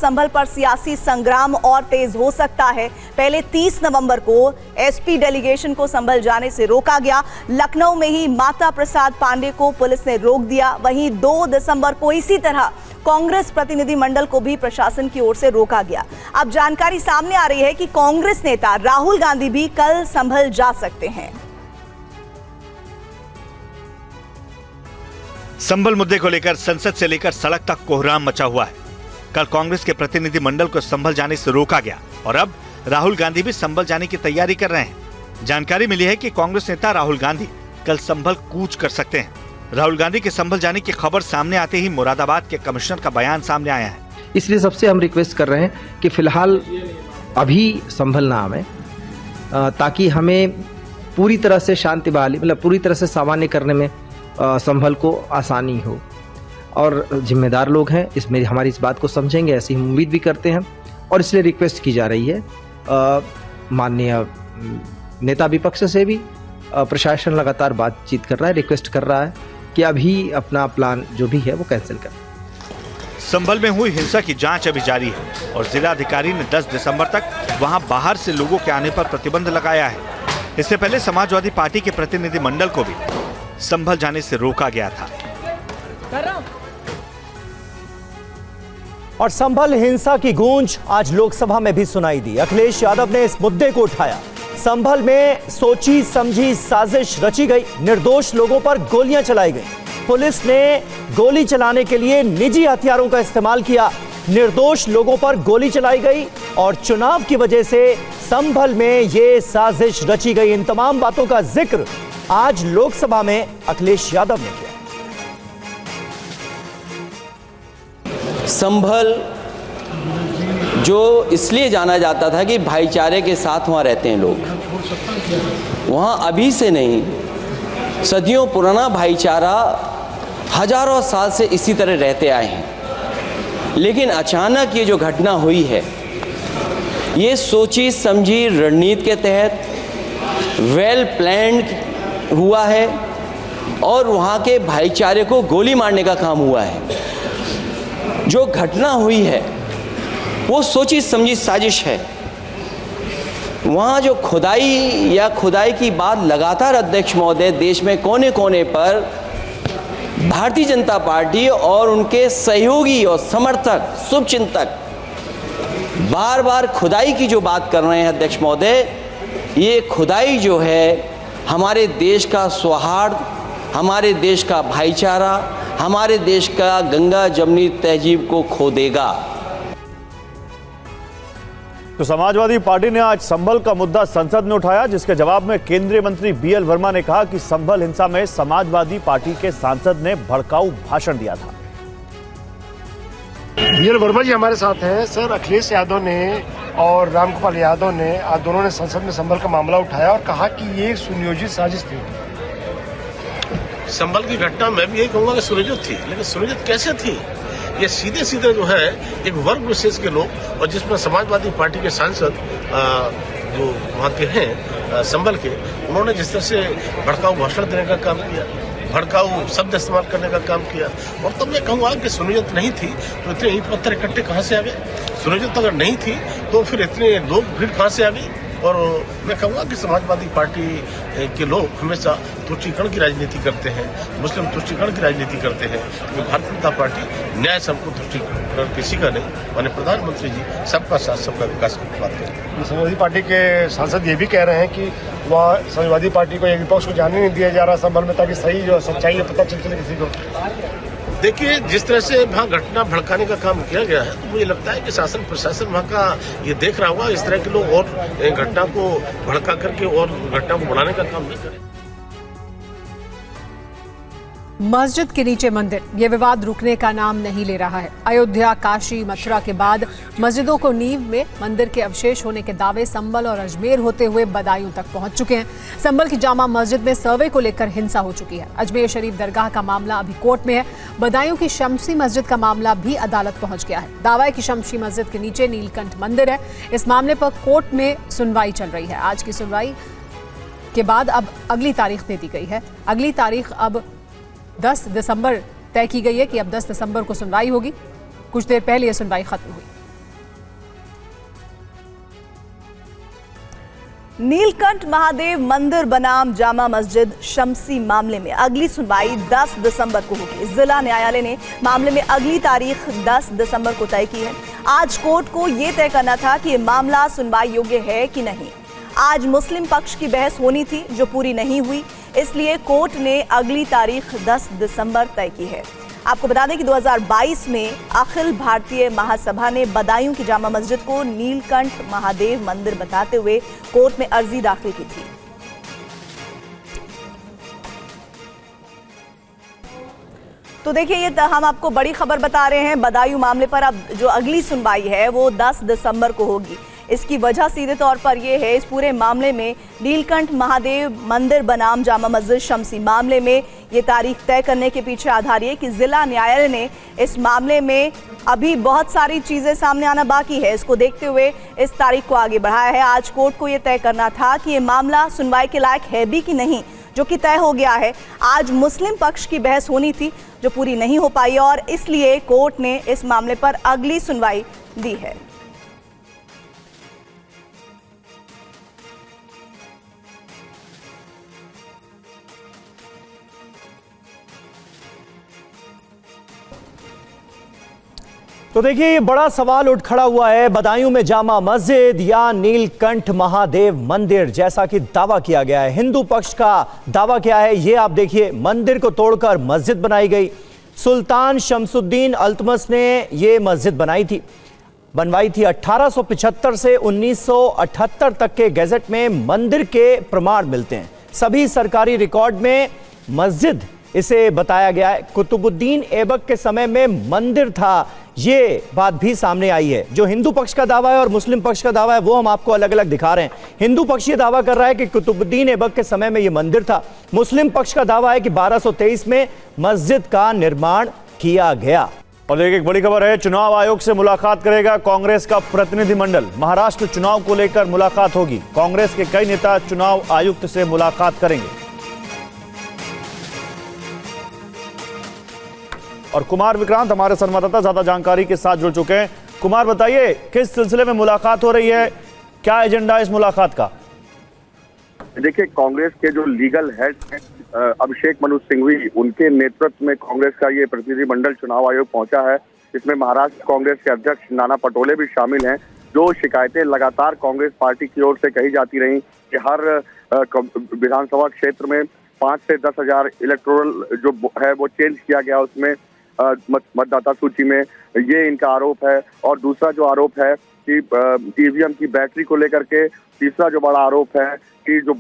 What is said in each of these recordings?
संभल पर सियासी संग्राम और तेज हो सकता है। पहले 30 नवंबर को एसपी डेलीगेशन को संभल जाने से रोका गया। लखनऊ में ही माता प्रसाद पांडे को पुलिस ने रोक दिया। वहीं 2 दिसंबर को इसी तरह कांग्रेस प्रतिनिधिमंडल को भी प्रशासन की ओर से रोका गया। अब जानकारी सामने आ रही है कि कांग्रेस नेता राहुल गांधी भी कल संभल जा सकते हैं। संभल मुद्दे को लेकर संसद से लेकर सड़क तक कोहराम मचा हुआ है। कल कांग्रेस के प्रतिनिधिमंडल को संभल जाने से रोका गया और अब राहुल गांधी भी संभल जाने की तैयारी कर रहे हैं। जानकारी मिली है कि कांग्रेस नेता राहुल गांधी कल संभल कूच कर सकते हैं। राहुल गांधी के संभल जाने की खबर सामने आते ही मुरादाबाद के कमिश्नर का बयान सामने आया है। इसलिए सबसे हम रिक्वेस्ट कर रहे हैं कि फिलहाल अभी संभल ना आवे, ताकि हमें पूरी तरह से शांति बहाली मतलब पूरी तरह से सामान्य करने में संभल को आसानी हो। और जिम्मेदार लोग हैं, इसमें हमारी इस बात को समझेंगे, ऐसी हम उम्मीद भी करते हैं। और इसलिए रिक्वेस्ट की जा रही है माननीय नेता विपक्ष से भी, प्रशासन लगातार बातचीत कर रहा है, रिक्वेस्ट कर रहा है कि अभी अपना प्लान जो भी है वो कैंसिल कर। संभल में हुई हिंसा की जांच अभी जारी है और जिलाधिकारी ने 10 दिसंबर तक वहां बाहर से लोगों के आने पर प्रतिबंध लगाया है। इससे पहले समाजवादी पार्टी के प्रतिनिधिमंडल को भी संभल जाने से रोका गया था। और संभल हिंसा की गूंज आज लोकसभा में भी सुनाई दी। अखिलेश यादव ने इस मुद्दे को उठाया। संभल में सोची समझी साजिश रची गई, निर्दोष लोगों पर गोलियां चलाई गई। पुलिस ने गोली चलाने के लिए निजी हथियारों का इस्तेमाल किया, निर्दोष लोगों पर गोली चलाई गई और चुनाव की वजह से संभल में यह साजिश रची गई। इन तमाम बातों का जिक्र आज लोकसभा में अखिलेश यादव ने किया। संभल जो इसलिए जाना जाता था कि भाईचारे के साथ वहाँ रहते हैं लोग, वहाँ अभी से नहीं, सदियों पुराना भाईचारा हजारों साल से इसी तरह रहते आए हैं। लेकिन अचानक ये जो घटना हुई है, ये सोची समझी रणनीति के तहत वेल प्लान्ड हुआ है और वहाँ के भाईचारे को गोली मारने का काम हुआ है। जो घटना हुई है वो सोची समझी साजिश है। वहाँ जो खुदाई की बात लगातार अध्यक्ष महोदय देश में कोने कोने पर भारतीय जनता पार्टी और उनके सहयोगी और समर्थक शुभचिंतक बार बार खुदाई की जो बात कर रहे हैं अध्यक्ष महोदय, ये खुदाई जो है हमारे देश का सौहार्द, हमारे देश का भाईचारा, हमारे देश का गंगा जमनी तहजीब को खो देगा। तो समाजवादी पार्टी ने आज संभल का मुद्दा संसद में उठाया, जिसके जवाब में केंद्रीय मंत्री बीएल वर्मा ने कहा कि संभल हिंसा में समाजवादी पार्टी के सांसद ने भड़काऊ भाषण दिया था। बीएल वर्मा जी हमारे साथ हैं। सर, अखिलेश यादव ने और रामगोपाल यादव ने आज दोनों ने संसद में संभल का मामला उठाया और कहा कि ये सुनियोजित साजिश थी। संभल की घटना मैं भी यही कहूँगा कि सुनियोजित थी, लेकिन सुनियोजित कैसे थी? ये सीधे सीधे जो है एक वर्ग विशेष के लोग, और जिसमें समाजवादी पार्टी के सांसद जो वहाँ के हैं संभल के, उन्होंने जिस तरह से भड़काऊ भाषण देने का काम किया, भड़काऊ शब्द इस्तेमाल करने का काम किया। और तब मैं कहूँगा कि सुनियोजित नहीं थी तो इतने ईंट पत्थर इकट्ठे कहाँ से आ गए? सुनियोजित अगर नहीं थी तो फिर इतने लोग भीड़ कहाँ से आ गई? और मैं कहूँगा कि समाजवादी पार्टी के लोग हमेशा तुष्टीकरण की राजनीति करते हैं, मुस्लिम तुष्टीकरण की राजनीति करते हैं। क्योंकि भारतीय जनता पार्टी न्याय सबको तुष्टीकरण किसी का नहीं, माने प्रधानमंत्री जी सबका साथ सबका विकास की बात करें। समाजवादी पार्टी के सांसद ये भी कह रहे हैं कि वह समाजवादी पार्टी को या विपक्ष को जाने नहीं दिया जा रहा संभल में, ताकि सही जो सच्चाई है पता चल किसी को। देखिए, जिस तरह से वहाँ घटना भड़काने का काम किया गया है, तो मुझे लगता है कि शासन प्रशासन वहाँ का ये देख रहा होगा इस तरह के लोग और घटना को भड़का करके और घटना को बढ़ाने का काम नहीं करें। मस्जिद के नीचे मंदिर, यह विवाद रुकने का नाम नहीं ले रहा है। अयोध्या, काशी, मथुरा के बाद मस्जिदों को नींव में मंदिर के अवशेष होने के दावे संभल और अजमेर होते हुए बदायूं तक पहुंच चुके हैं। संभल की जामा मस्जिद में सर्वे को लेकर हिंसा हो चुकी है। अजमेर शरीफ दरगाह का मामला अभी कोर्ट में है। बदायूं की शमसी मस्जिद का मामला भी अदालत पहुंच गया है। दावा है कि शमसी मस्जिद के नीचे नीलकंठ मंदिर है। इस मामले पर कोर्ट में सुनवाई चल रही है। आज की सुनवाई के बाद अब अगली तारीख दे दी गई है। अगली तारीख अब 10 दिसंबर तय की गई है कि अब 10 दिसंबर को सुनवाई होगी। कुछ देर पहले यह सुनवाई खत्म हुई। नीलकंठ महादेव मंदिर बनाम जामा मस्जिद शमसी मामले में अगली सुनवाई 10 दिसंबर को होगी। जिला न्यायालय ने मामले में अगली तारीख 10 दिसंबर को तय की है। आज कोर्ट को यह तय करना था कि ये मामला सुनवाई योग्य है कि नहीं। आज मुस्लिम पक्ष की बहस होनी थी जो पूरी नहीं हुई, इसलिए कोर्ट ने अगली तारीख 10 दिसंबर तय की है। आपको बता दें कि 2022 में अखिल भारतीय महासभा ने बदायूं की जामा मस्जिद को नीलकंठ महादेव मंदिर बताते हुए कोर्ट में अर्जी दाखिल की थी। तो देखिए, ये हम आपको बड़ी खबर बता रहे हैं। बदायूं मामले पर अब जो अगली सुनवाई है वो 10 दिसंबर को होगी। इसकी वजह सीधे तौर पर यह है, इस पूरे मामले में नीलकंठ महादेव मंदिर बनाम जामा मस्जिद शमसी मामले में ये तारीख तय करने के पीछे आधार ये कि जिला न्यायालय ने इस मामले में अभी बहुत सारी चीजें सामने आना बाकी है। इसको देखते हुए इस तारीख को आगे बढ़ाया है। आज कोर्ट को यह तय करना था कि ये मामला सुनवाई के लायक है भी कि नहीं, जो कि तय हो गया है। आज मुस्लिम पक्ष की बहस होनी थी जो पूरी नहीं हो पाई और इसलिए कोर्ट ने इस मामले पर अगली सुनवाई दी है। तो देखिए, ये बड़ा सवाल उठ खड़ा हुआ है, बदायूं में जामा मस्जिद या नीलकंठ महादेव मंदिर, जैसा कि दावा किया गया है। हिंदू पक्ष का दावा क्या है ये आप देखिए। मंदिर को तोड़कर मस्जिद बनाई गई। सुल्तान शमसुद्दीन अल्तमस ने ये मस्जिद बनवाई थी 1875 से 1978 तक के गैजेट में मंदिर के प्रमाण मिलते हैं। सभी सरकारी रिकॉर्ड में मस्जिद इसे बताया गया है। कुतुबुद्दीन ऐबक के समय में मंदिर था, ये बात भी सामने आई है। जो हिंदू पक्ष का दावा है और मुस्लिम पक्ष का दावा है वो हम आपको अलग अलग दिखा रहे हैं। हिंदू पक्ष ये दावा कर रहा है कि कुतुबुद्दीन ऐबक के समय में ये मंदिर था। मुस्लिम पक्ष का दावा है कि 1223 में मस्जिद का निर्माण किया गया। और देखिए, एक बड़ी खबर है, चुनाव आयोग से मुलाकात करेगा कांग्रेस का प्रतिनिधिमंडल। महाराष्ट्र चुनाव को लेकर मुलाकात होगी। कांग्रेस के कई नेता चुनाव आयुक्त से मुलाकात करेंगे। और कुमार विक्रांत हमारे संवाददाता ज्यादा जानकारी के साथ जुड़ चुके हैं। कुमार, बताइए किस सिलसिले में मुलाकात हो रही है, क्या एजेंडा है इस मुलाकात का? देखिए, कांग्रेस के जो लीगल हेड अभिषेक मनु सिंघवी, उनके नेतृत्व में कांग्रेस का ये प्रतिनिधिमंडल चुनाव आयोग पहुंचा है। इसमें महाराष्ट्र कांग्रेस के अध्यक्ष नाना पटोले भी शामिल हैं। जो शिकायतें लगातार कांग्रेस पार्टी की ओर से कही जाती रही कि हर विधानसभा क्षेत्र में 5 से 10 हजार इलेक्टोरल जो है वो चेंज किया गया उसमें मतदाता सूची में, ये इनका आरोप है। और दूसरा जो आरोप है कि ईवीएम की बैटरी को लेकर के, तीसरा जो बड़ा आरोप है कि जो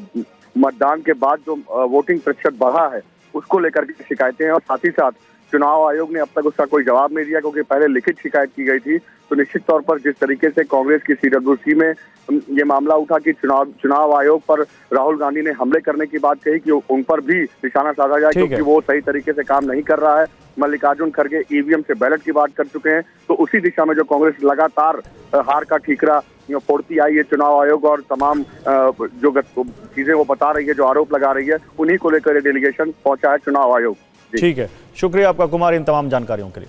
मतदान के बाद जो वोटिंग प्रतिशत बढ़ा है उसको लेकर के शिकायतें हैं। और साथ ही साथ चुनाव आयोग ने अब तक उसका कोई जवाब नहीं दिया, क्योंकि पहले लिखित शिकायत की गई थी। तो निश्चित तौर पर जिस तरीके से कांग्रेस की सीडब्ल्यूसी में ये मामला उठा कि चुनाव आयोग पर राहुल गांधी ने हमले करने की बात कही कि उन पर भी निशाना साधा जाए, क्योंकि वो सही तरीके से काम नहीं कर रहा है। मल्लिकार्जुन खड़गे ईवीएम से बैलेट की बात कर चुके हैं। तो उसी दिशा में जो कांग्रेस लगातार हार का ठीकरा फोड़ती आई है, चुनाव आयोग और तमाम जो चीजें वो बता रही है, जो आरोप लगा रही है, उन्हीं को लेकर डेलीगेशन पहुंचा है चुनाव आयोग। ठीक है, शुक्रिया आपका कुमार इन तमाम जानकारियों के लिए।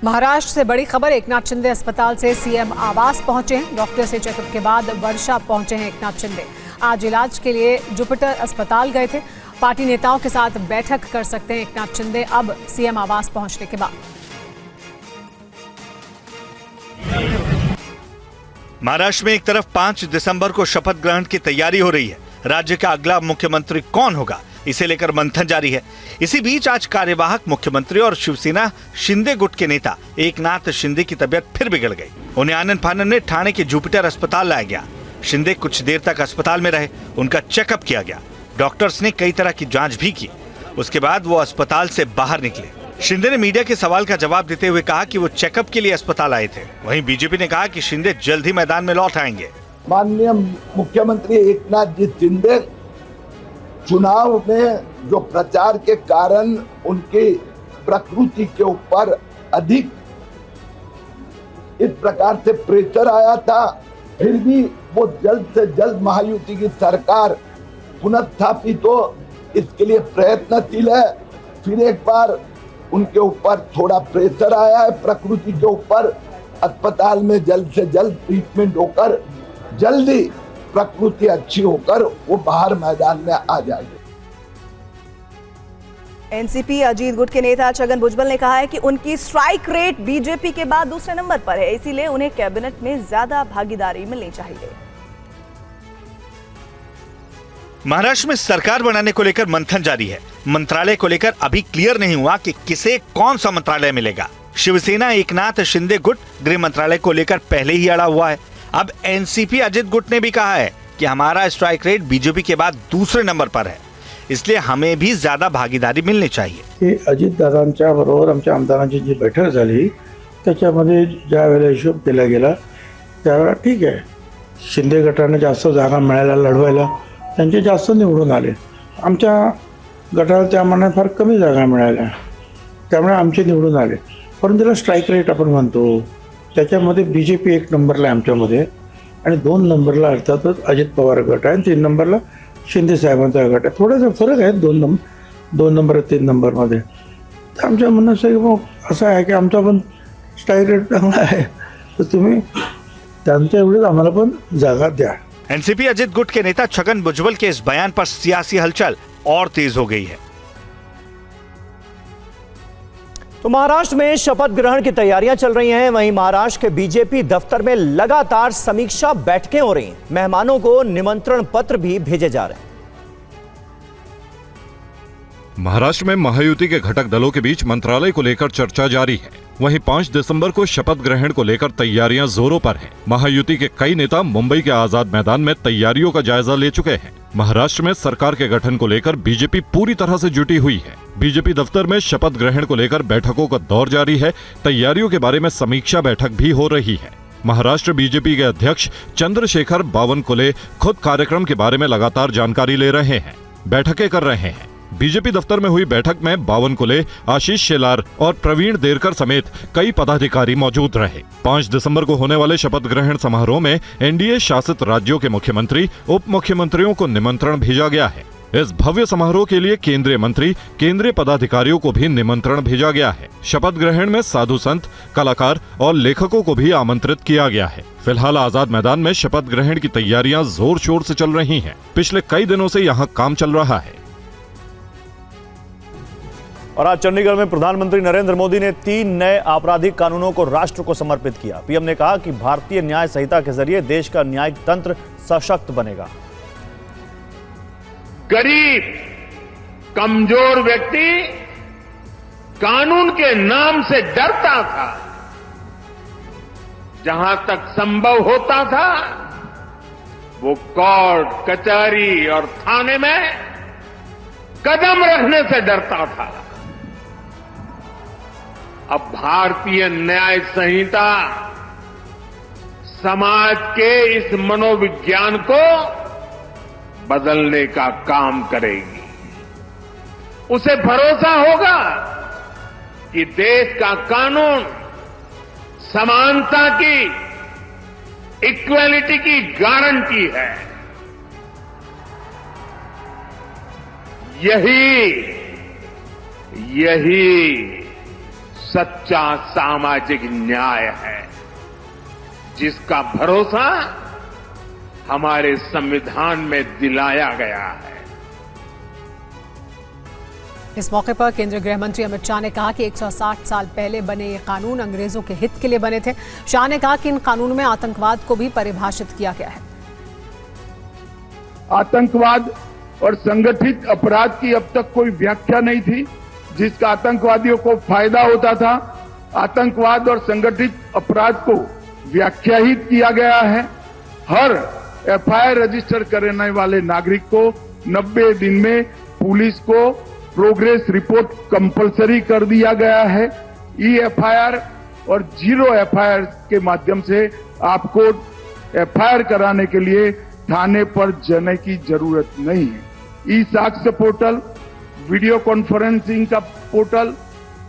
महाराष्ट्र से बड़ी खबर, एकनाथ शिंदे अस्पताल से सीएम आवास पहुंचे हैं। डॉक्टर से चेकअप के बाद वर्षा पहुंचे हैं एकनाथ शिंदे। आज इलाज के लिए जुपिटर अस्पताल गए थे। पार्टी नेताओं के साथ बैठक कर सकते हैं एकनाथ शिंदे अब सीएम आवास पहुंचने के बाद। महाराष्ट्र में एक तरफ 5 दिसंबर को शपथ ग्रहण की तैयारी हो रही है। राज्य का अगला मुख्यमंत्री कौन होगा, इसे लेकर मंथन जारी है। इसी बीच आज कार्यवाहक मुख्यमंत्री और शिवसेना शिंदे गुट के नेता एकनाथ शिंदे की तबीयत फिर बिगड़ गई। उन्हें आनन फानन में ठाणे के जुपिटर अस्पताल लाया गया। शिंदे कुछ देर तक अस्पताल में रहे, उनका चेकअप किया गया। डॉक्टर्स ने कई तरह की जांच भी की। उसके बाद वो अस्पताल से बाहर निकले। शिंदे ने मीडिया के सवाल का जवाब देते हुए कहा कि वो चेकअप के लिए अस्पताल आए थे। वहीं बीजेपी ने कहा कि शिंदे जल्द ही मैदान में लौट आएंगे। माननीय मुख्यमंत्री एकनाथ जी शिंदे चुनाव में जो प्रचार के कारण उनकी प्रकृति के ऊपर अधिक इस प्रकार से प्रेशर आया था, फिर भी वो जल्द से जल्द महायुति की सरकार पुनर्स्थापित हो इसके लिए प्रयत्नशील है। फिर एक बार उनके ऊपर थोड़ा प्रेशर आया है प्रकृति के ऊपर, अस्पताल में जल्द से जल्द ट्रीटमेंट होकर जल्दी प्रकृति अच्छी होकर वो बाहर मैदान में आ जाएगी। एनसीपी अजीत गुट के नेता छगन भुजबल ने कहा है कि उनकी स्ट्राइक रेट बीजेपी के बाद दूसरे नंबर पर है, इसीलिए उन्हें कैबिनेट में ज्यादा भागीदारी मिलनी चाहिए। महाराष्ट्र में सरकार बनाने को लेकर मंथन जारी है। मंत्रालय को लेकर अभी क्लियर नहीं हुआ कि किसे कौन सा मंत्रालय मिलेगा। शिवसेना एकनाथ शिंदे गुट गृह मंत्रालय को लेकर पहले ही अड़ा हुआ है। अब एनसीपी अजित गुट ने भी कहा है कि हमारा स्ट्राइक रेट बीजेपी के बाद दूसरे नंबर पर है, इसलिए हमें भी ज्यादा भागीदारी मिलनी चाहिए। अजितदादांच्या बरोबर आमच्या आमदारांची जी बैठक झाली त्याच्यामध्ये ज्या वेळेला हिशोब केला गेला त्यावेळेला ठीक आहे, शिंदे गटाने जास्त जागा मिळायला लढवायला त्यांचे जास्त निवडून आले, आमच्या गटाला त्यामानाने फार कमी जागा मिळाल्या त्यामुळे आमचे निवडून आले। परंतु त्याला स्ट्राईक रेट आपण म्हणतो त्याच्यामध्ये बीजेपी 1 नंबरला आहे आमच्यामध्ये आणि 2 नंबरला अर्थातच अजित पवार गट आहे आणि 3 नंबरला शिंदे साहेबांचा गट आहे। थोडासा फरक आहे 2 नंबर 3 नंबरमध्ये। तर आमच्या म्हणणं असं आहे की आमचा पण स्ट्राईक रेट चांगला आहे, तर तुम्ही त्यांच्या एवढेच आम्हाला पण जागा द्या। एनसीपी अजित गुट के नेता छगन भुजबल के इस बयान पर सियासी हलचल और तेज हो गई है। तो महाराष्ट्र में शपथ ग्रहण की तैयारियां चल रही हैं, वहीं महाराष्ट्र के बीजेपी दफ्तर में लगातार समीक्षा बैठकें हो रही हैं। मेहमानों को निमंत्रण पत्र भी भेजे जा रहे हैं। महाराष्ट्र में महायुति के घटक दलों के बीच मंत्रालय को लेकर चर्चा जारी है। वहीं 5 दिसंबर को शपथ ग्रहण को लेकर तैयारियां जोरों पर हैं। महायुति के कई नेता मुंबई के आजाद मैदान में तैयारियों का जायजा ले चुके हैं। महाराष्ट्र में सरकार के गठन को लेकर बीजेपी पूरी तरह से जुटी हुई है। बीजेपी दफ्तर में शपथ ग्रहण को लेकर बैठकों का दौर जारी है। तैयारियों के बारे में समीक्षा बैठक भी हो रही है। महाराष्ट्र बीजेपी के अध्यक्ष चंद्रशेखर बावनकुले खुद कार्यक्रम के बारे में लगातार जानकारी ले रहे हैं, बैठकें कर रहे हैं। बीजेपी दफ्तर में हुई बैठक में बावनकुले, आशीष शेलार और प्रवीण देरकर समेत कई पदाधिकारी मौजूद रहे। 5 दिसंबर को होने वाले शपथ ग्रहण समारोह में एनडीए शासित राज्यों के मुख्यमंत्री, उप मुख्यमंत्रियों को निमंत्रण भेजा गया है। इस भव्य समारोह के लिए केंद्रीय मंत्री, केंद्रीय पदाधिकारियों को भी निमंत्रण भेजा गया है। शपथ ग्रहण में साधु संत, कलाकार और लेखकों को भी आमंत्रित किया गया है। फिलहाल आजाद मैदान में शपथ ग्रहण की तैयारियां जोर शोर से चल रही हैं। पिछले कई दिनों से यहाँ काम चल रहा है। और आज चंडीगढ़ में प्रधानमंत्री नरेंद्र मोदी ने 3 नए आपराधिक कानूनों को राष्ट्र को समर्पित किया। पीएम ने कहा कि भारतीय न्याय संहिता के जरिए देश का न्यायिक तंत्र सशक्त बनेगा। गरीब, कमजोर व्यक्ति कानून के नाम से डरता था। जहां तक संभव होता था वो कोर्ट, कचहरी और थाने में कदम रखने से डरता था। अब भारतीय न्याय संहिता समाज के इस मनोविज्ञान को बदलने का काम करेगी। उसे भरोसा होगा कि देश का कानून समानता की, इक्वालिटी की गारंटी है। यही सच्चा सामाजिक न्याय है, जिसका भरोसा हमारे संविधान में दिलाया गया है। इस मौके पर केंद्रीय गृह मंत्री अमित शाह ने कहा कि 160 साल पहले बने ये कानून अंग्रेजों के हित के लिए बने थे। शाह ने कहा कि इन कानूनों में आतंकवाद को भी परिभाषित किया गया है। आतंकवाद और संगठित अपराध की अब तक कोई व्याख्या नहीं थी, जिसका आतंकवादियों को फायदा होता था। आतंकवाद और संगठित अपराध को व्याख्याहित किया गया है। हर एफआईआर रजिस्टर करने वाले नागरिक को 90 दिन में पुलिस को प्रोग्रेस रिपोर्ट कंपलसरी कर दिया गया है। ई-एफआईआर और 0 एफआईआर के माध्यम से आपको एफआईआर कराने के लिए थाने पर जाने की जरूरत नहीं है। ई-साक्ष्य पोर्टल, वीडियो कॉन्फ्रेंसिंग का पोर्टल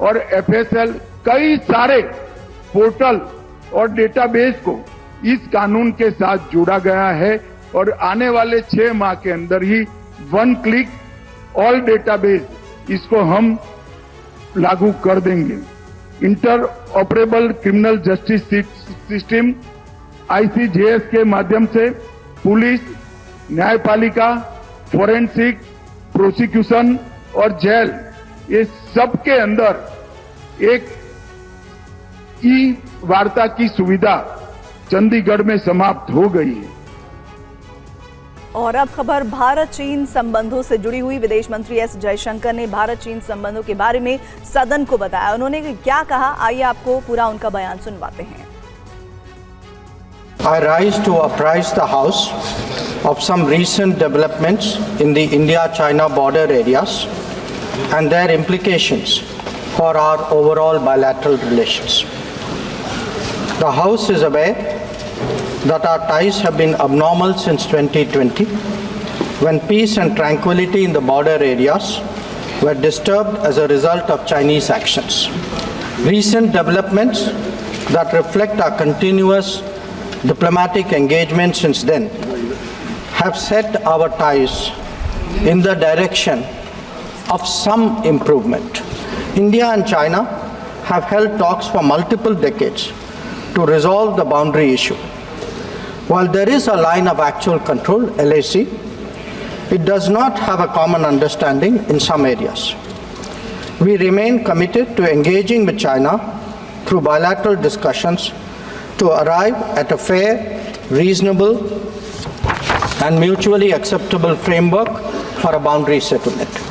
और एफएसएल, कई सारे पोर्टल और डेटाबेस को इस कानून के साथ जोड़ा गया है और आने वाले 6 माह के अंदर ही 1 क्लिक ऑल डेटाबेस इसको हम लागू कर देंगे। Inter operable criminal justice system ICJS के माध्यम से पुलिस, न्यायपालिका, फोरेंसिक, प्रोसिक्यूशन और जेल, ये सब के अंदर एक ई वार्ता की सुविधा चंडीगढ़ में समाप्त हो गई है। और अब खबर भारत चीन संबंधों से जुड़ी हुई। विदेश मंत्री एस जयशंकर ने भारत चीन संबंधों के बारे में सदन को बताया। उन्होंने क्या कहा, आइए आपको पूरा उनका बयान सुनवाते हैं। I rise to apprise the House of some recent developments in the India-China border areas and their implications for our overall bilateral relations. The House is aware that our ties have been abnormal since 2020, when peace and tranquility in the border areas were disturbed as a result of Chinese actions. Recent developments that reflect our continuous diplomatic engagement since then have set our ties in the direction of some improvement. India and China have held talks for multiple decades to resolve the boundary issue. While there is a line of actual control, LAC, it does not have a common understanding in some areas. We remain committed to engaging with China through bilateral discussions to arrive at a fair, reasonable, and mutually acceptable framework for a boundary settlement.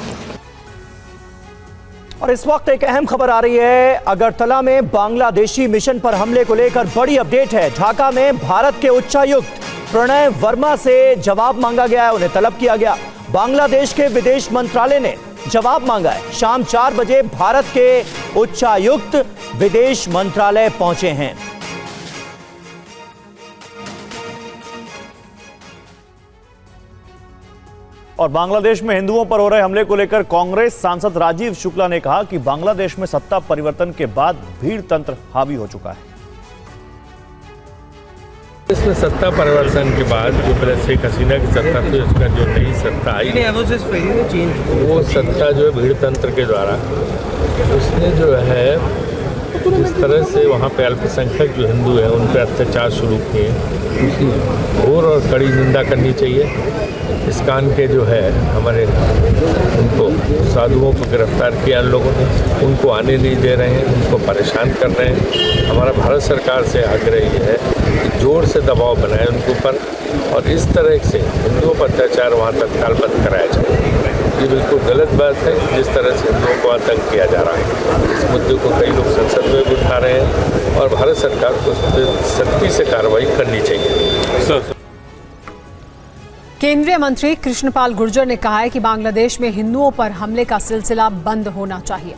और इस वक्त एक अहम खबर आ रही है। अगरतला में Bangladeshi mission पर हमले को लेकर बड़ी अपडेट है। ढाका में भारत के उच्चायुक्त प्रणय वर्मा से जवाब मांगा गया है, उन्हें तलब किया गया। बांग्लादेश के विदेश मंत्रालय ने जवाब मांगा है। शाम 4 बजे भारत के उच्चायुक्त विदेश मंत्रालय पहुंचे हैं। और बांग्लादेश में हिंदुओं पर हो रहे हमले को लेकर कांग्रेस सांसद राजीव शुक्ला ने कहा कि बांग्लादेश में सत्ता परिवर्तन के बाद भीड़ तंत्र हावी हो चुका है। इसमें सत्ता परिवर्तन के बाद जो पहले शेख हसीना की सत्ता थी, उसका जो नई सत्ता आई, वो सत्ता जो है भीड़ तंत्र के द्वारा, उसने जो है जिस तरह से वहाँ पे अल्पसंख्यक जो हिंदू हैं उन पर अत्याचार शुरू किए, उसकी घोर और कड़ी निंदा करनी चाहिए। इस्कान के जो है हमारे उनको साधुओं को गिरफ्तार किया इन लोगों ने, उनको आने नहीं दे रहे हैं, उनको परेशान कर रहे हैं। हमारा भारत सरकार से आग्रह ये है कि जोर से दबाव बनाए उनके ऊपर और इस तरह से हिंदुओं पर अत्याचार वहाँ तत्काल बंद कराया जाए। ये बिल्कुल गलत बात है जिस तरह से हिंदुओं को आतंक किया जा रहा है। इस मुद्दे को कई लोग संसद में भी उठा रहे हैं और भारत सरकार को उस पर सख्ती से कार्रवाई करनी चाहिए। केंद्रीय मंत्री कृष्णपाल गुर्जर ने कहा है कि बांग्लादेश में हिंदुओं पर हमले का सिलसिला बंद होना चाहिए।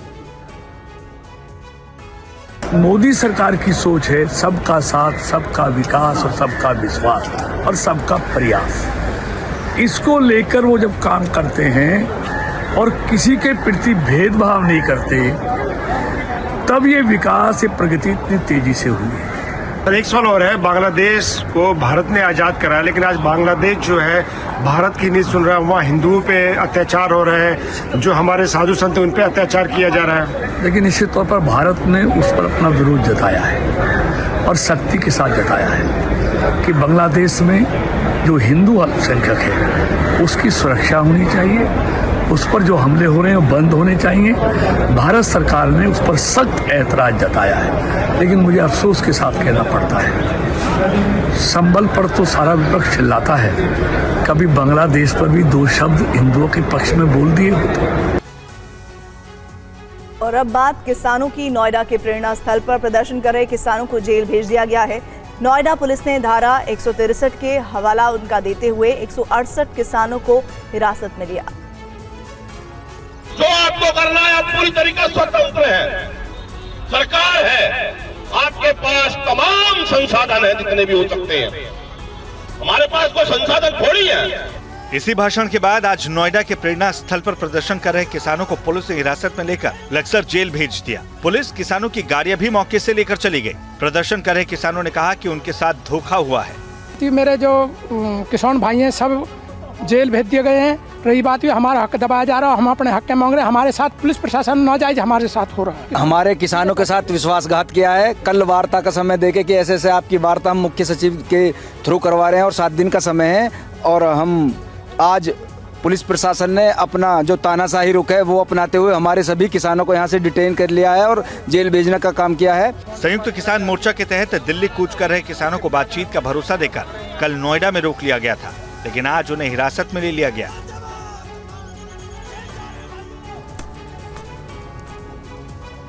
मोदी सरकार की सोच है सबका साथ, सबका विकास और सबका विश्वास और सबका प्रयास। इसको लेकर वो जब काम करते हैं और किसी के प्रति भेदभाव नहीं करते, तब ये विकास, ये प्रगति इतनी तेजी से हुई है। एक सवाल और है, बांग्लादेश को भारत ने आजाद कराया, लेकिन आज बांग्लादेश जो है भारत की नहीं सुन रहा है। वहाँ हिंदुओं पे अत्याचार हो रहे हैं, जो हमारे साधु संत उन पे अत्याचार किया जा रहा है। लेकिन निश्चित तौर पर भारत ने उस पर अपना विरोध जताया है और सख्ती के साथ जताया है कि बांग्लादेश में जो हिंदू अल्पसंख्यक है उसकी सुरक्षा होनी चाहिए, उस पर जो हमले हो रहे हैं बंद होने चाहिए। भारत सरकार ने उस पर सख्त ऐतराज जताया है, लेकिन मुझे अफसोस के साथ कहना पड़ता है, संबल पर तो सारा विपक्ष चिल्लाता है, कभी बांग्लादेश पर भी 2 शब्द हिंदुओं के पक्ष में बोल दिए होते। और अब बात किसानों की। नोएडा के प्रेरणा स्थल पर प्रदर्शन कर रहे किसानों को जेल भेज दिया गया है। नोएडा पुलिस ने धारा 163 के हवाला उनका देते हुए 168 किसानों को हिरासत में लिया। जो आपको करना है, आप पूरी तरीके स्वतंत्र है, सरकार है, आपके पास तमाम संसाधन है जितने भी हो सकते हैं। हमारे पास कोई संसाधन थोड़ी है। इसी भाषण के बाद आज नोएडा के प्रेरणा स्थल पर प्रदर्शन कर रहे किसानों को पुलिस ने हिरासत में लेकर लक्सर जेल भेज दिया। पुलिस किसानों की गाड़ियां भी मौके से लेकर चली गई। प्रदर्शन कर रहे किसानों ने कहा कि उनके साथ धोखा हुआ है। मेरे जो किसान भाई हैं सब जेल भेज दिए गए हैं। रही बात भी हमारा हक दबाया जा रहा है, हम अपने हक के मांग रहे हैं। हमारे साथ पुलिस प्रशासन नाजायज हमारे साथ हो रहा है। हमारे किसानों के साथ विश्वासघात किया है। कल वार्ता का समय देके कि ऐसे आपकी वार्ता हम मुख्य सचिव के थ्रू करवा रहे हैं और 7 दिन का समय है, और हम आज पुलिस प्रशासन ने अपना जो तानाशाही रुख है वो अपनाते हुए हमारे सभी किसानों को यहाँ से डिटेन कर लिया है और जेल भेजने का काम किया है। संयुक्त किसान मोर्चा के तहत दिल्ली कूच कर रहे किसानों को बातचीत का भरोसा देकर कल नोएडा में रोक लिया गया था, लेकिन आज उन्हें हिरासत में ले लिया गया।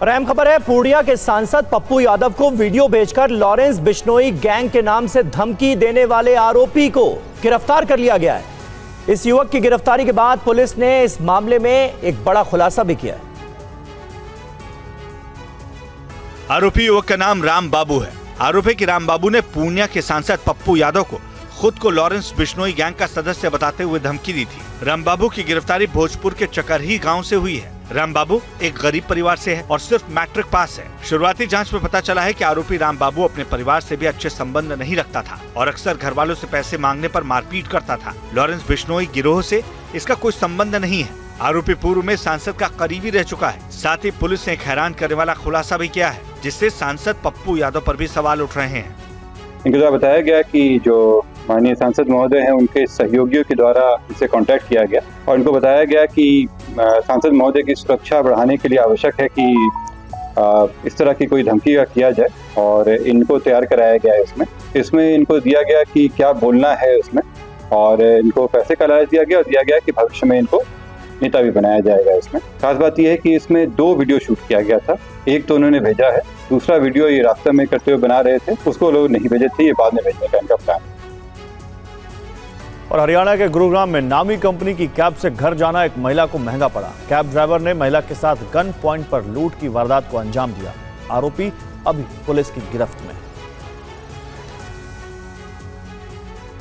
और अहम खबर है, पूर्णिया के सांसद पप्पू यादव को वीडियो भेजकर लॉरेंस बिश्नोई गैंग के नाम से धमकी देने वाले आरोपी को गिरफ्तार कर लिया गया है। इस युवक की गिरफ्तारी के बाद पुलिस ने इस मामले में एक बड़ा खुलासा भी किया है। आरोपी युवक का नाम राम बाबू है। आरोप है कि राम बाबू ने पूर्णिया के सांसद पप्पू यादव को खुद को लॉरेंस बिश्नोई गैंग का सदस्य बताते हुए धमकी दी थी। राम बाबू की गिरफ्तारी भोजपुर के चकरही गांव से हुई है। राम बाबू एक गरीब परिवार से है और सिर्फ मैट्रिक पास है। शुरुआती जांच में पता चला है कि आरोपी राम बाबू अपने परिवार से भी अच्छे संबंध नहीं रखता था और अक्सर घर वालों से पैसे मांगने पर मारपीट करता था। लॉरेंस बिश्नोई गिरोह से इसका कोई संबंध नहीं है। आरोपी पूर्व में सांसद का करीबी रह चुका है। साथ ही पुलिस ने एक हैरान करने वाला खुलासा भी किया है, जिससे सांसद पप्पू यादव पर भी सवाल उठ रहे हैं। इनको द्वारा बताया गया कि जो माननीय सांसद महोदय हैं उनके सहयोगियों के द्वारा इनसे कांटेक्ट किया गया और इनको बताया गया कि सांसद महोदय की सुरक्षा बढ़ाने के लिए आवश्यक है कि इस तरह की कोई धमकी का किया जाए और इनको तैयार कराया गया है। इसमें इनको दिया गया कि क्या बोलना है उसमें, और इनको पैसे का लालच दिया गया और दिया गया कि भविष्य में इनको नेता भी बनाया जाएगा। इसमें खास बात यह है कि इसमें 2 वीडियो शूट किया गया था। एक तो उन्होंने भेजा है, दूसरा वीडियो ये रास्ते में करते हुए बना रहे थे, उसको लोग नहीं भेजे थे, ये बाद में भेजने का इनका प्लान। और हरियाणा के गुरुग्राम में नामी कंपनी की कैब से घर जाना एक महिला को महंगा पड़ा। कैब ड्राइवर ने महिला के साथ गन पॉइंट पर लूट की वारदात को अंजाम दिया। आरोपी अभी पुलिस की गिरफ्त में।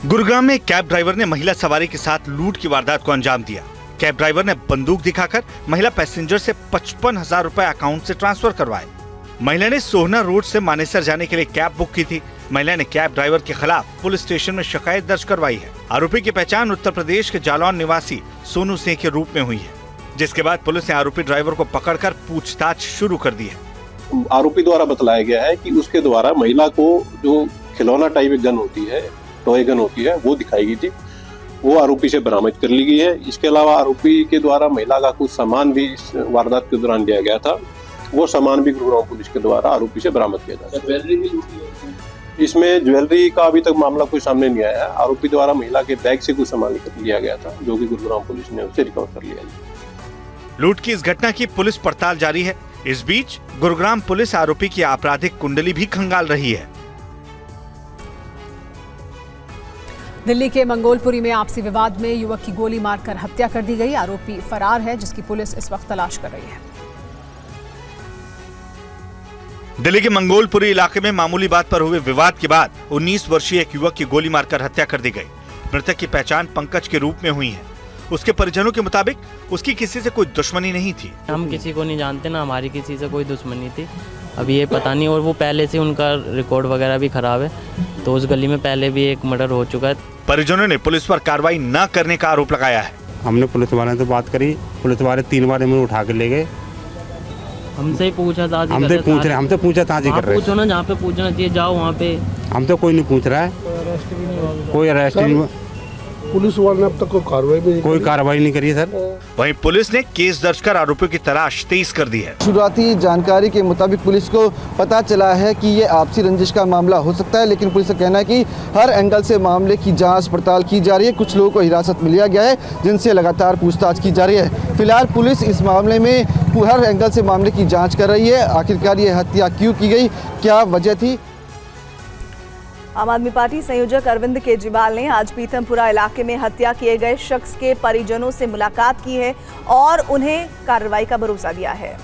गुरुग्राम में कैब ड्राइवर ने महिला सवारी के साथ लूट की वारदात को अंजाम दिया। कैब ड्राइवर ने बंदूक दिखाकर महिला पैसेंजर से 55,000 रुपए अकाउंट से ट्रांसफर करवाए। महिला ने सोहना रोड से मानेसर जाने के लिए कैब बुक की थी। महिला ने कैब ड्राइवर के खिलाफ पुलिस स्टेशन में शिकायत दर्ज करवाई है। आरोपी की पहचान उत्तर प्रदेश के जालौन निवासी सोनू सिंह के रूप में हुई है, जिसके बाद पुलिस ने आरोपी ड्राइवर को पकड़कर पूछताछ शुरू कर दी है। आरोपी द्वारा बतलाया गया है कि उसके द्वारा महिला को जो खिलौना टाइप गन होती है, टॉय गन होती है, वो दिखाई गई थी। वो आरोपी से बरामद कर ली गई है। इसके अलावा आरोपी के द्वारा महिला का कुछ सामान भी इस वारदात के दौरान लिया गया था। वो सामान भी गुरुग्राम पुलिस के द्वारा आरोपी से बरामद किया गया। ज्वेलरी भी लूटी। इसमें ज्वेलरी का अभी तक मामला कोई सामने नहीं आया है। आरोपी द्वारा महिला के बैग से कुछ सामान लिया गया था, जो कि गुरुग्राम पुलिस ने उसे रिकवर कर लिया। लूट की इस घटना की पुलिस पड़ताल जारी है। इस बीच गुरुग्राम पुलिस आरोपी की आपराधिक कुंडली भी खंगाल रही है। दिल्ली के मंगोलपुरी में आपसी विवाद में युवक की गोली मारकर हत्या कर दी गई। आरोपी फरार है, जिसकी पुलिस इस वक्त तलाश कर रही है। दिल्ली के मंगोलपुरी इलाके में मामूली बात पर हुए विवाद के बाद 19 वर्षीय एक युवक की गोली मारकर हत्या कर दी गई। मृतक की पहचान पंकज के रूप में हुई है। उसके परिजनों के मुताबिक उसकी किसी से कोई दुश्मनी नहीं थी। हम किसी को नहीं जानते, ना हमारी किसी से कोई दुश्मनी थी, अभी ये पता नहीं। और वो पहले से उनका रिकॉर्ड वगैरह भी खराब है, तो उस गली में पहले भी एक मर्डर हो चुका है। परिजनों ने पुलिस पर कार्रवाई न करने का आरोप लगाया है। हमने पुलिस वाले से बात करी, पुलिस वाले 3 बार हमें उठा के ले गए। हमसे ही पूछा था, हमसे पूछा था जी कर रहे। पूछो ना, जहाँ पे पूछना चाहिए जाओ वहाँ पे। हम तो कोई नहीं पूछ रहा है, कोई अरेस्ट नहीं हुआ। पुलिस वाले ने अब तक कोई कार्रवाई नहीं करी है सर। वहीं पुलिस ने केस दर्ज कर आरोपियों की तलाश तेज कर दी है। शुरुआती जानकारी के मुताबिक पुलिस को पता चला है कि ये आपसी रंजिश का मामला हो सकता है, लेकिन पुलिस का कहना है कि हर एंगल से मामले की जांच पड़ताल की जा रही है। कुछ लोगों को हिरासत में लिया गया है, जिनसे लगातार पूछताछ की जा रही है। फिलहाल पुलिस इस मामले में हर एंगल से मामले की जाँच कर रही है। आखिरकार ये हत्या क्यों की गई, क्या वजह थी। आम आदमी पार्टी संयोजक अरविंद केजरीवाल ने आज पीथमपुरा इलाके में हत्या किए गए शख्स के परिजनों से मुलाकात की है और उन्हें कार्रवाई का भरोसा दिया है।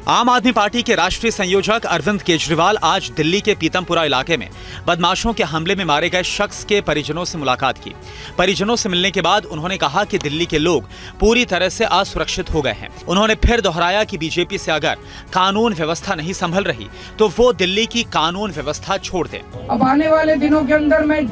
आम आदमी पार्टी के राष्ट्रीय संयोजक अरविंद केजरीवाल आज दिल्ली के पीतमपुरा इलाके में बदमाशों के हमले में मारे गए शख्स के परिजनों से मुलाकात की। परिजनों से मिलने के बाद उन्होंने कहा कि दिल्ली के लोग पूरी तरह से असुरक्षित हो गए हैं। उन्होंने फिर दोहराया कि बीजेपी से अगर कानून व्यवस्था नहीं संभल रही तो वो दिल्ली की कानून व्यवस्था छोड़ दें। अब आने वाले दिनों के अंदर मैं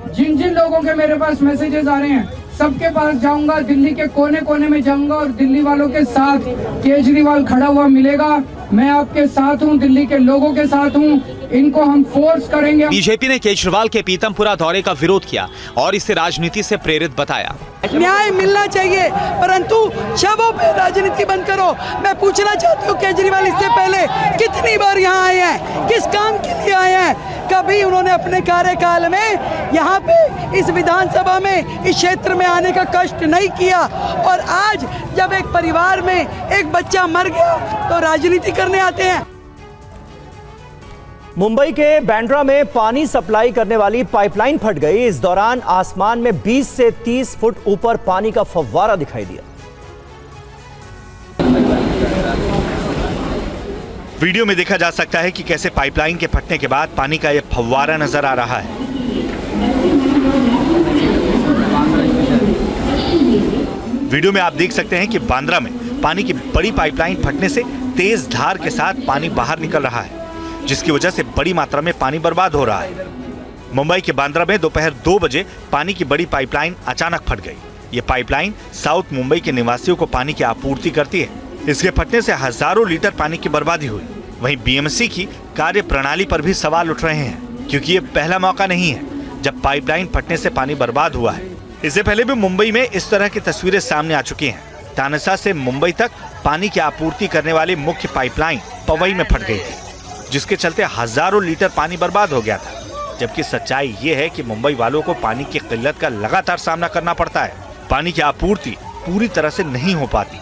जिन जिन लोगों के मेरे पास मैसेजेस आ रहे हैं सबके पास जाऊंगा, दिल्ली के कोने कोने में जाऊंगा और दिल्ली वालों के साथ केजरीवाल खड़ा हुआ मिलेगा। मैं आपके साथ हूं, दिल्ली के लोगों के साथ हूं, इनको हम फोर्स करेंगे। बीजेपी ने केजरीवाल के पीतमपुरा दौरे का विरोध किया और इसे राजनीति से प्रेरित बताया। न्याय मिलना चाहिए, परंतु शवों पे राजनीति बंद करो। मैं पूछना चाहती हूँ केजरीवाल इससे पहले कितनी बार यहाँ आए हैं, किस काम के लिए आए हैं? कभी उन्होंने अपने कार्यकाल में यहाँ पे इस विधानसभा में इस क्षेत्र में आने का कष्ट नहीं किया, और आज जब एक परिवार में एक बच्चा मर गया तो राजनीति करने आते हैं। मुंबई के बांद्रा में पानी सप्लाई करने वाली पाइपलाइन फट गई। इस दौरान आसमान में 20 से 30 फुट ऊपर पानी का फव्वारा दिखाई दिया। वीडियो में देखा जा सकता है कि कैसे पाइपलाइन के फटने के बाद पानी का यह फव्वारा नजर आ रहा है। वीडियो में आप देख सकते हैं कि बांद्रा में पानी की बड़ी पाइपलाइन फटने से तेज धार के साथ पानी बाहर निकल रहा है, जिसकी वजह से बड़ी मात्रा में पानी बर्बाद हो रहा है। मुंबई के बांद्रा में दोपहर 2 बजे पानी की बड़ी पाइपलाइन अचानक फट गई। ये पाइपलाइन साउथ मुंबई के निवासियों को पानी की आपूर्ति करती है। इसके फटने से हजारों लीटर पानी की बर्बादी हुई। वहीं बीएमसी की कार्य प्रणाली पर भी सवाल उठ रहे हैं, क्योंकि ये पहला मौका नहीं है जब पाइपलाइन फटने से पानी बर्बाद हुआ है। इससे पहले भी मुंबई में इस तरह की तस्वीरें सामने आ चुकी हैं। तानसा से मुंबई तक पानी की आपूर्ति करने वाली मुख्य पाइपलाइन पवई में फट गई थी, जिसके चलते हजारों लीटर पानी बर्बाद हो गया था। जबकि सच्चाई ये है कि मुंबई वालों को पानी की किल्लत का लगातार सामना करना पड़ता है। पानी की आपूर्ति पूरी तरह से नहीं हो पाती।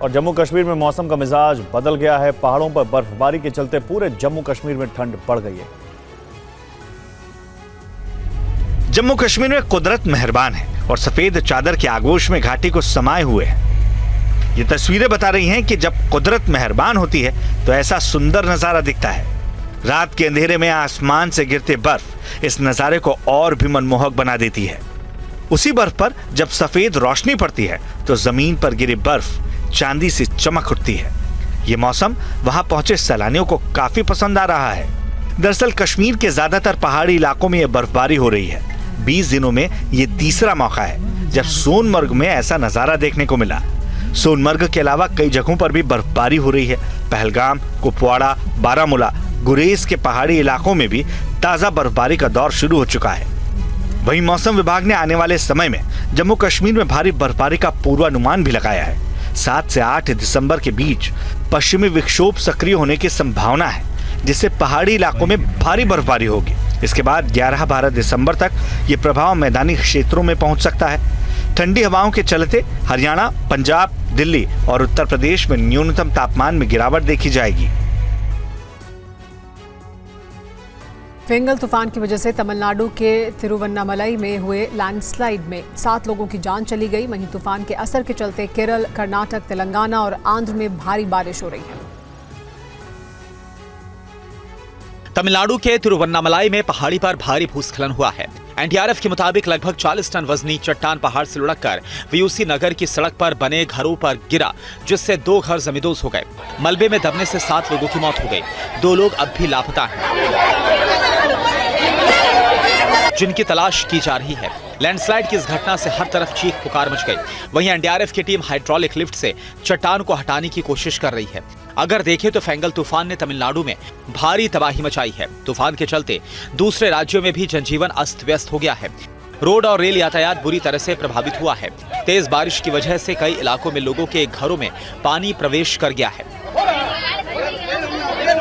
और जम्मू कश्मीर में मौसम का मिजाज बदल गया है। पहाड़ों पर बर्फबारी के चलते पूरे जम्मू कश्मीर में ठंड बढ़ गई है। जम्मू कश्मीर में कुदरत मेहरबान है और सफेद चादर के आगोश में घाटी को समाये हुए है। ये तस्वीरें बता रही हैं कि जब कुदरत मेहरबान होती है तो ऐसा सुंदर नजारा दिखता है। रात के अंधेरे में आसमान से गिरते बर्फ इस नजारे को और भी मनमोहक बना देती है। उसी बर्फ पर जब सफेद रोशनी पड़ती है तो जमीन पर गिरी बर्फ चांदी से चमक उठती है। ये मौसम वहां पहुंचे सैलानियों को काफी पसंद आ रहा है। दरअसल कश्मीर के ज्यादातर पहाड़ी इलाकों में ये बर्फबारी हो रही है। 20 दिनों में ये तीसरा मौका है जब सोनमर्ग में ऐसा नजारा देखने को मिला। सोनमर्ग के अलावा कई जगहों पर भी बर्फबारी हो रही है। पहलगाम, कुपवाड़ा, बारामूला, गुरेज के पहाड़ी इलाकों में भी ताजा बर्फबारी का दौर शुरू हो चुका है। वहीं मौसम विभाग ने आने वाले समय में जम्मू कश्मीर में भारी बर्फबारी का पूर्वानुमान भी लगाया है। 7 से 8 दिसंबर के बीच पश्चिमी विक्षोभ सक्रिय होने की संभावना है, जिससे पहाड़ी इलाकों में भारी बर्फबारी होगी। इसके बाद 11-12 दिसंबर तक ये प्रभाव मैदानी क्षेत्रों में पहुंच सकता है। ठंडी हवाओं के चलते हरियाणा, पंजाब, दिल्ली और उत्तर प्रदेश में न्यूनतम तापमान में गिरावट देखी जाएगी। फेंगल तूफान की वजह से तमिलनाडु के तिरुवन्नामलई में हुए लैंडस्लाइड में 7 लोगों की जान चली गई। वहीं तूफान के असर के चलते केरल, कर्नाटक, तेलंगाना और आंध्र में भारी बारिश हो रही है। तमिलनाडु के तिरुवन्नामलाई में पहाड़ी पर भारी भूस्खलन हुआ है। एनडीआरएफ के मुताबिक लगभग 40 टन वजनी चट्टान पहाड़ से लुढ़ककर वीयूसी नगर की सड़क पर बने घरों पर गिरा, जिससे 2 घर जमींदोज हो गए। मलबे में दबने से 7 लोगों की मौत हो गई। 2 लोग अब भी लापता हैं, जिनकी तलाश की जा रही है। लैंडस्लाइड की इस घटना से हर तरफ चीख पुकार मच गई। वहीं एनडीआरएफ की टीम हाइड्रोलिक लिफ्ट से चट्टान को हटाने की कोशिश कर रही है। अगर देखें तो फेंगल तूफान ने तमिलनाडु में भारी तबाही मचाई है। तूफान के चलते दूसरे राज्यों में भी जनजीवन अस्त व्यस्त हो गया है। रोड और रेल यातायात बुरी तरह से प्रभावित हुआ है। तेज बारिश की वजह से कई इलाकों में लोगों के घरों में पानी प्रवेश कर गया है।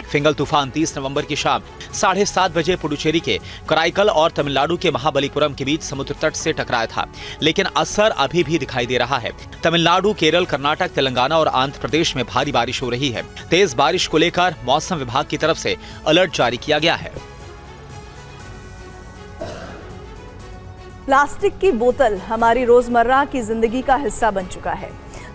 फेंगल तूफान 30 नवंबर की शाम 7:30 बजे पुडुचेरी के कराईकल और तमिलनाडु के महाबलीपुरम के बीच समुद्र तट से टकराया था, लेकिन असर अभी भी दिखाई दे रहा है। तमिलनाडु, केरल, कर्नाटक, तेलंगाना और आंध्र प्रदेश में भारी बारिश हो रही है। तेज बारिश को लेकर मौसम विभाग की तरफ से अलर्ट जारी किया गया है। प्लास्टिक की बोतल हमारी रोजमर्रा की जिंदगी का हिस्सा बन चुका है।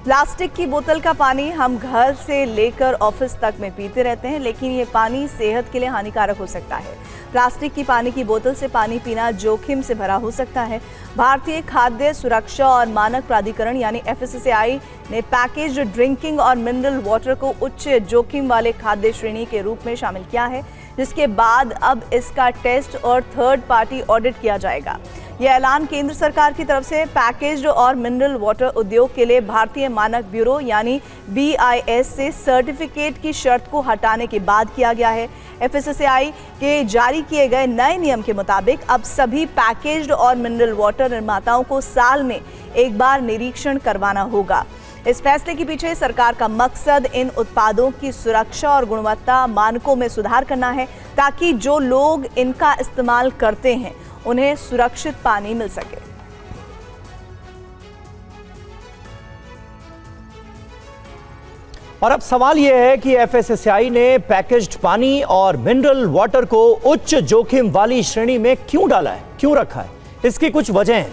प्लास्टिक की बोतल का पानी हम घर से लेकर ऑफिस तक में पीते रहते हैं, लेकिन ये पानी सेहत के लिए हानिकारक हो सकता है। प्लास्टिक की पानी की बोतल से पानी पीना जोखिम से भरा हो सकता है। भारतीय खाद्य सुरक्षा और मानक प्राधिकरण यानी FSSAI ने पैकेज्ड ड्रिंकिंग और मिनरल वाटर को उच्च जोखिम वाले खाद्य श्रेणी के रूप में शामिल किया है, जिसके बाद अब इसका टेस्ट और थर्ड पार्टी ऑडिट किया जाएगा। यह ऐलान केंद्र सरकार की तरफ से पैकेज्ड और मिनरल वाटर उद्योग के लिए भारतीय मानक ब्यूरो यानी BIS से सर्टिफिकेट की शर्त को हटाने के बाद किया गया है। FSSAI के जारी किए गए नए नियम के मुताबिक अब सभी पैकेज्ड और मिनरल वाटर निर्माताओं को साल में एक बार निरीक्षण करवाना होगा। इस फैसले के पीछे सरकार का मकसद इन उत्पादों की सुरक्षा और गुणवत्ता मानकों में सुधार करना है, ताकि जो लोग इनका इस्तेमाल करते हैं उन्हें सुरक्षित पानी मिल सके। और अब सवाल यह है कि FSSAI ने पैकेज्ड पानी और मिनरल वाटर को उच्च जोखिम वाली श्रेणी में क्यों डाला है, क्यों रखा है? इसकी कुछ वजह है।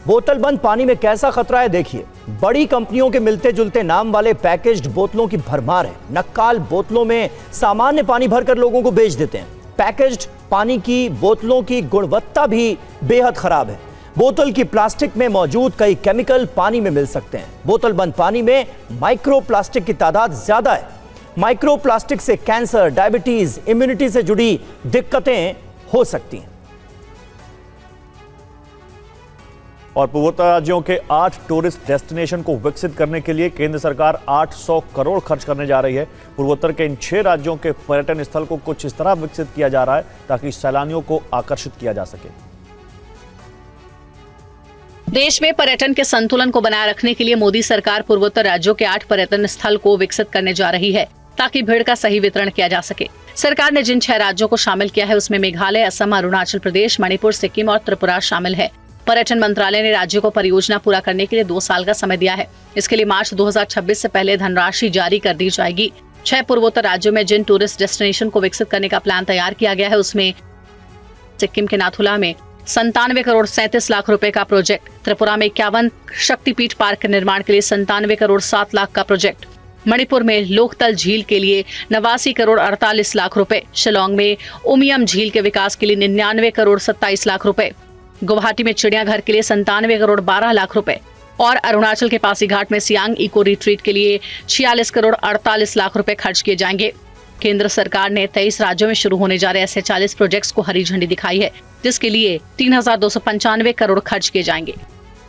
बोतल बंद पानी में कैसा खतरा है देखिए। बड़ी कंपनियों के मिलते जुलते नाम वाले पैकेज्ड बोतलों की भरमार है। नक्काल बोतलों में सामान्य पानी भरकर लोगों को बेच देते हैं। पैकेज्ड पानी की बोतलों की गुणवत्ता भी बेहद खराब है। बोतल की प्लास्टिक में मौजूद कई केमिकल पानी में मिल सकते हैं। बोतल बंद पानी में माइक्रो प्लास्टिक की तादाद ज्यादा है। माइक्रो प्लास्टिक से कैंसर, डायबिटीज, इम्यूनिटी से जुड़ी दिक्कतें हो सकती हैं। और पूर्वोत्तर राज्यों के 8 टूरिस्ट डेस्टिनेशन को विकसित करने के लिए केंद्र सरकार 800 करोड़ खर्च करने जा रही है। पूर्वोत्तर के इन 6 राज्यों के पर्यटन स्थल को कुछ इस तरह विकसित किया जा रहा है ताकि सैलानियों को आकर्षित किया जा सके। देश में पर्यटन के संतुलन को बनाए रखने के लिए मोदी सरकार पूर्वोत्तर राज्यों के 8 पर्यटन स्थल को विकसित करने जा रही है, ताकि भीड़ का सही वितरण किया जा सके। सरकार ने जिन 6 राज्यों को शामिल किया है उसमें मेघालय, असम, अरुणाचल प्रदेश, मणिपुर, सिक्किम और त्रिपुरा शामिल है। पर्यटन मंत्रालय ने राज्यों को परियोजना पूरा करने के लिए 2 साल का समय दिया है। इसके लिए मार्च 2026 से पहले धनराशि जारी कर दी जाएगी। 6 पूर्वोत्तर राज्यों में जिन टूरिस्ट डेस्टिनेशन को विकसित करने का प्लान तैयार किया गया है उसमें सिक्किम के नाथुला में 97 करोड़ 37 लाख रुपए का प्रोजेक्ट, त्रिपुरा में 51 शक्तिपीठ पार्क के निर्माण के लिए 97 करोड़ 7 लाख का प्रोजेक्ट, मणिपुर में लोकतल झील के लिए 89 करोड़ 48 लाख रुपए, शिलोंग में उमियम झील के विकास के लिए 99 करोड़ 27 लाख रुपए, गुवाहाटी में चिड़ियाघर के लिए 97 करोड़ 12 लाख रुपए और अरुणाचल के पासीघाट में सियांग इको रिट्रीट के लिए 46 करोड़ 48 लाख रुपए खर्च किए जाएंगे। केंद्र सरकार ने 23 राज्यों में शुरू होने जा रहे ऐसे 40 प्रोजेक्ट्स को हरी झंडी दिखाई है, जिसके लिए 3295 करोड़ खर्च किए जाएंगे।